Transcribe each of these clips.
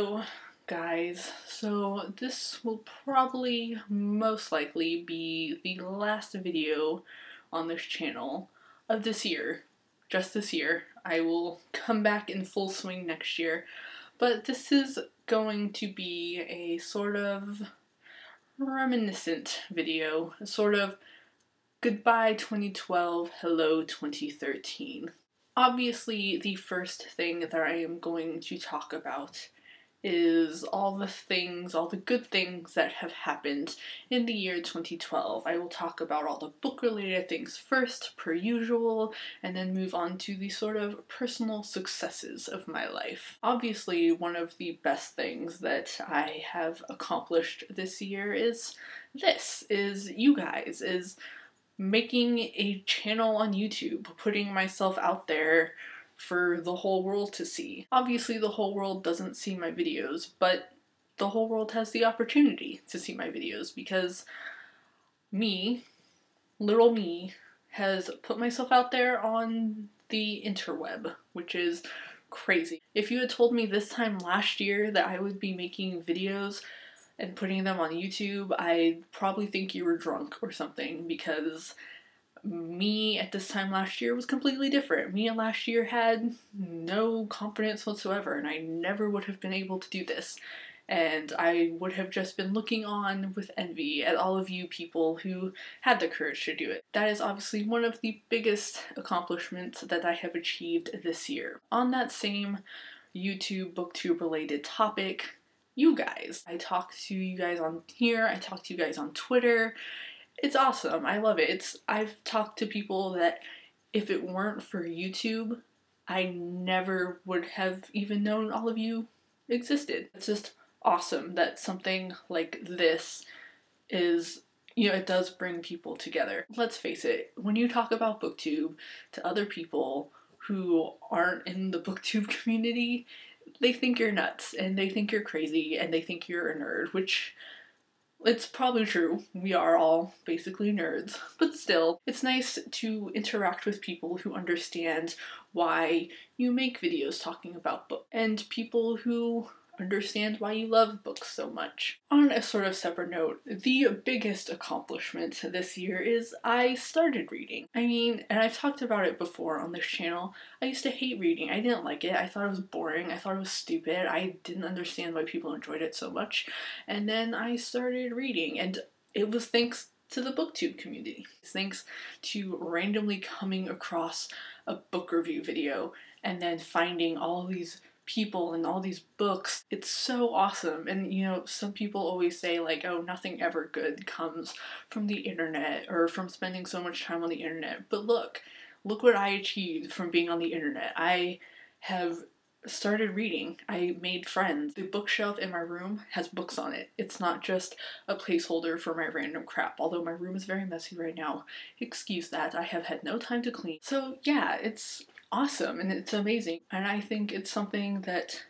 Hello guys, so this will probably most likely be the last video on this channel of this year, just this year. I will come back in full swing next year, but this is going to be a sort of reminiscent video, a sort of goodbye 2012, hello 2013. Obviously, the first thing that I am going to talk about is all the good things that have happened in the year 2012. I will talk about all the book-related things first, per usual, and then move on to the sort of personal successes of my life. Obviously, one of the best things that I have accomplished this year is you guys, is making a channel on YouTube, putting myself out there for the whole world to see. Obviously the whole world doesn't see my videos, but the whole world has the opportunity to see my videos because me, little me, has put myself out there on the interweb, which is crazy. If you had told me this time last year that I would be making videos and putting them on YouTube, I'd probably think you were drunk or something, because me at this time last year was completely different. Me last year had no confidence whatsoever, and I never would have been able to do this. And I would have just been looking on with envy at all of you people who had the courage to do it. That is obviously one of the biggest accomplishments that I have achieved this year. On that same YouTube, booktube related topic, you guys. I talk to you guys on here, I talk to you guys on Twitter. It's awesome, I love it. I've talked to people that if it weren't for YouTube, I never would have even known all of you existed. It's just awesome that something like this is, it does bring people together. Let's face it, when you talk about booktube to other people who aren't in the booktube community, they think you're nuts, and they think you're crazy, and they think you're a nerd, which it's probably true. We are all basically nerds, but still, it's nice to interact with people who understand why you make videos talking about books, and people who understand why you love books so much. On a sort of separate note, the biggest accomplishment this year is I started reading. I mean, and I've talked about it before on this channel, I used to hate reading. I didn't like it. I thought it was boring. I thought it was stupid. I didn't understand why people enjoyed it so much. And then I started reading, and it was thanks to the booktube community. Thanks to randomly coming across a book review video and then finding all these people and all these books. It's so awesome. And some people always say like, oh, nothing ever good comes from the internet or from spending so much time on the internet. But look what I achieved from being on the internet. I have started reading. I made friends. The bookshelf in my room has books on it. It's not just a placeholder for my random crap, although my room is very messy right now. Excuse that, I have had no time to clean. So yeah, it's awesome and it's amazing, and I think it's something that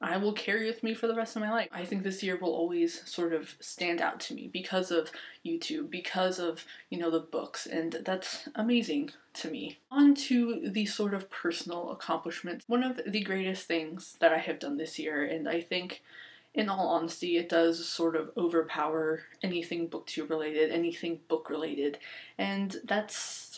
I will carry with me for the rest of my life. I think this year will always sort of stand out to me because of YouTube, because of, the books, and that's amazing to me. On to the sort of personal accomplishments. One of the greatest things that I have done this year, and I think in all honesty, it does sort of overpower anything booktube related, anything book related, and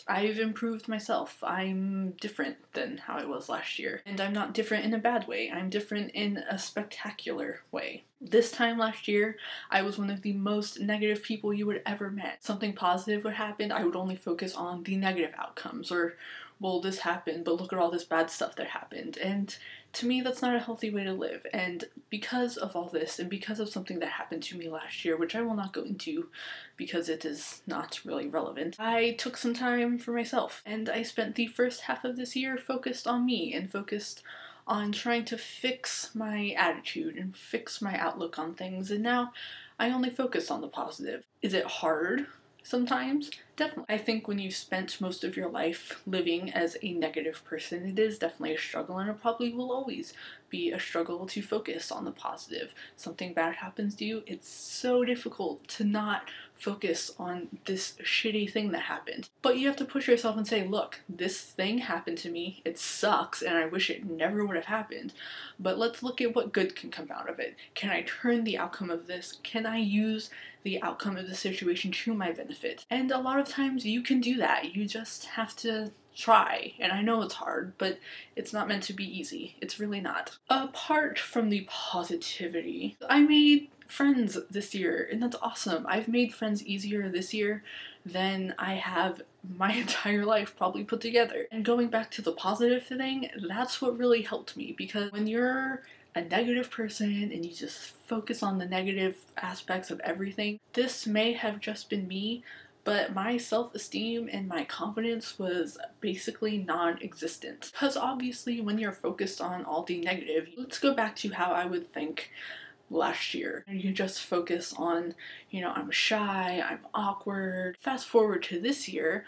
I've improved myself. I'm different than how I was last year, and I'm not different in a bad way. I'm different in a spectacular way. This time last year, I was one of the most negative people you would ever met. Something positive would happen, I would only focus on the negative outcomes, or, well, this happened, but look at all this bad stuff that happened, and to me, that's not a healthy way to live. And because of all this, and because of something that happened to me last year, which I will not go into because it is not really relevant, I took some time for myself. And I spent the first half of this year focused on me and focused on trying to fix my attitude and fix my outlook on things. And now I only focus on the positive. Is it hard sometimes? Definitely. I think when you've spent most of your life living as a negative person, it is definitely a struggle, and it probably will always be a struggle to focus on the positive. Something bad happens to you, it's so difficult to not focus on this shitty thing that happened. But you have to push yourself and say, look, this thing happened to me, it sucks, and I wish it never would have happened, but let's look at what good can come out of it. Can I turn the outcome of this? Can I use the outcome of the situation to my benefit? And a lot of times you can do that. You just have to try. And I know it's hard, but it's not meant to be easy. It's really not. Apart from the positivity, I made friends this year, and that's awesome. I've made friends easier this year than I have my entire life probably put together. And going back to the positive thing, that's what really helped me, because when you're a negative person and you just focus on the negative aspects of everything, this may have just been me, but my self-esteem and my confidence was basically non-existent. Because obviously when you're focused on all the negative, let's go back to how I would think last year. And you just focus on, you know, I'm shy, I'm awkward. Fast forward to this year,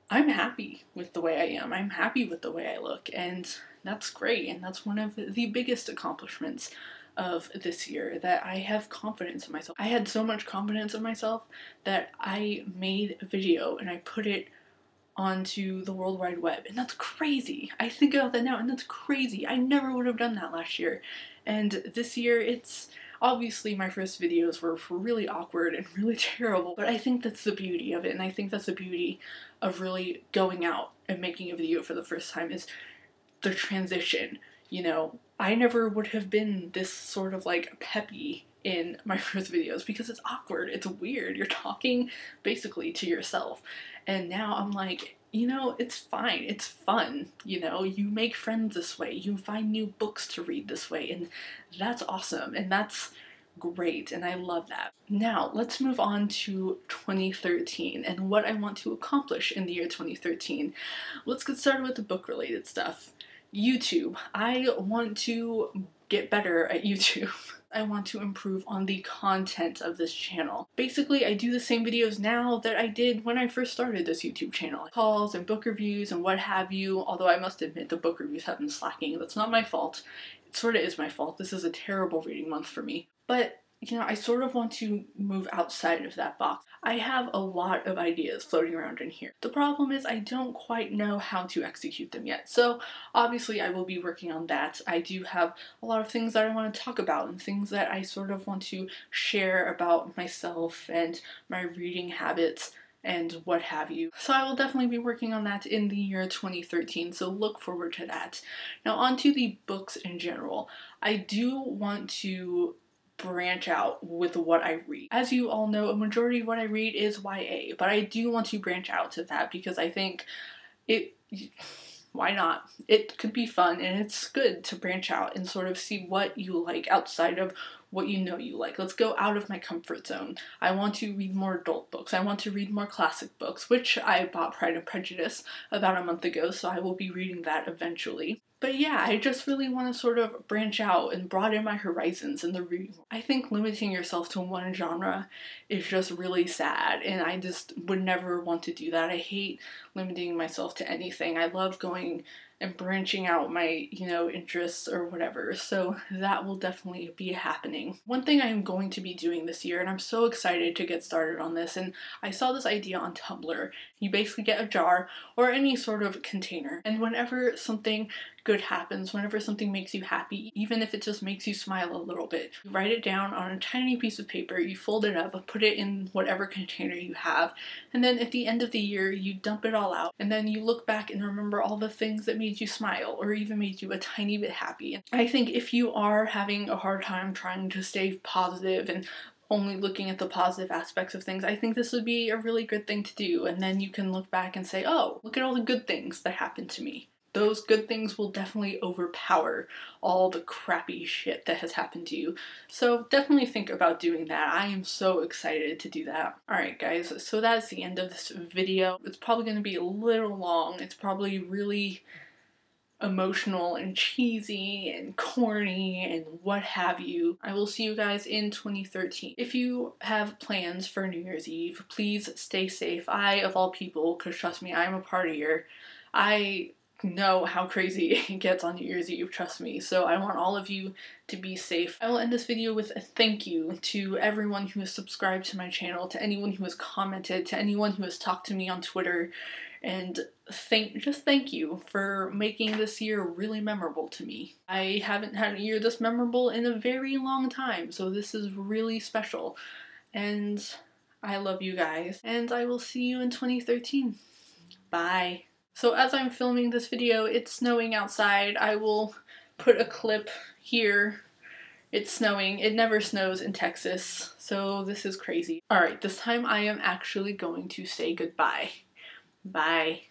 I'm happy with the way I am. I'm happy with the way I look, and that's great. And that's one of the biggest accomplishments of this year, that I have confidence in myself. I had so much confidence in myself that I made a video and I put it onto the World Wide Web, and that's crazy. I think about that now, and that's crazy. I never would have done that last year. And this year, it's obviously my first videos were really awkward and really terrible, but I think that's the beauty of it, and I think that's the beauty of really going out and making a video for the first time, is the transition. You know, I never would have been this sort of like peppy in my first videos because it's awkward, it's weird, you're talking basically to yourself. And now I'm like, you know, it's fine, it's fun, you know, you make friends this way, you find new books to read this way, and that's awesome, and that's great, and I love that. Now, let's move on to 2013 and what I want to accomplish in the year 2013. Let's get started with the book-related stuff. YouTube. I want to get better at YouTube. I want to improve on the content of this channel. Basically, I do the same videos now that I did when I first started this YouTube channel. Hauls and book reviews and what have you, although I must admit the book reviews have been slacking. That's not my fault. It sort of is my fault. This is a terrible reading month for me. But you know, I sort of want to move outside of that box. I have a lot of ideas floating around in here. The problem is I don't quite know how to execute them yet. So obviously I will be working on that. I do have a lot of things that I want to talk about and things that I sort of want to share about myself and my reading habits and what have you. So I will definitely be working on that in the year 2013, so look forward to that. Now on to the books in general. I do want to branch out with what I read. As you all know, a majority of what I read is YA, but I do want to branch out to that because I think why not? It could be fun, and it's good to branch out and sort of see what you like outside of what you know you like. Let's go out of my comfort zone. I want to read more adult books. I want to read more classic books, which I bought Pride and Prejudice about a month ago, so I will be reading that eventually. But yeah, I just really want to sort of branch out and broaden my horizons in the reading. I think limiting yourself to one genre is just really sad, and I just would never want to do that. I hate limiting myself to anything. I love going and branching out my, you know, interests or whatever. So that will definitely be happening. One thing I am going to be doing this year, and I'm so excited to get started on this, and I saw this idea on Tumblr. You basically get a jar or any sort of container, and whenever something good happens, whenever something makes you happy, even if it just makes you smile a little bit, you write it down on a tiny piece of paper, you fold it up, put it in whatever container you have, and then at the end of the year you dump it all out, and then you look back and remember all the things that made you smile or even made you a tiny bit happy. I think if you are having a hard time trying to stay positive and only looking at the positive aspects of things, I think this would be a really good thing to do, and then you can look back and say, oh, look at all the good things that happened to me. Those good things will definitely overpower all the crappy shit that has happened to you. So definitely think about doing that. I am so excited to do that. Alright guys, so that's the end of this video. It's probably going to be a little long. It's probably really emotional and cheesy and corny and what have you. I will see you guys in 2013. If you have plans for New Year's Eve, please stay safe. I, of all people, because trust me, I'm a partier, I know how crazy it gets on New Year's Eve, trust me, so I want all of you to be safe. I will end this video with a thank you to everyone who has subscribed to my channel, to anyone who has commented, to anyone who has talked to me on Twitter, and just thank you for making this year really memorable to me. I haven't had a year this memorable in a very long time, so this is really special, and I love you guys, and I will see you in 2013. Bye. So as I'm filming this video, it's snowing outside. I will put a clip here. It's snowing. It never snows in Texas, so this is crazy. Alright, this time I am actually going to say goodbye. Bye.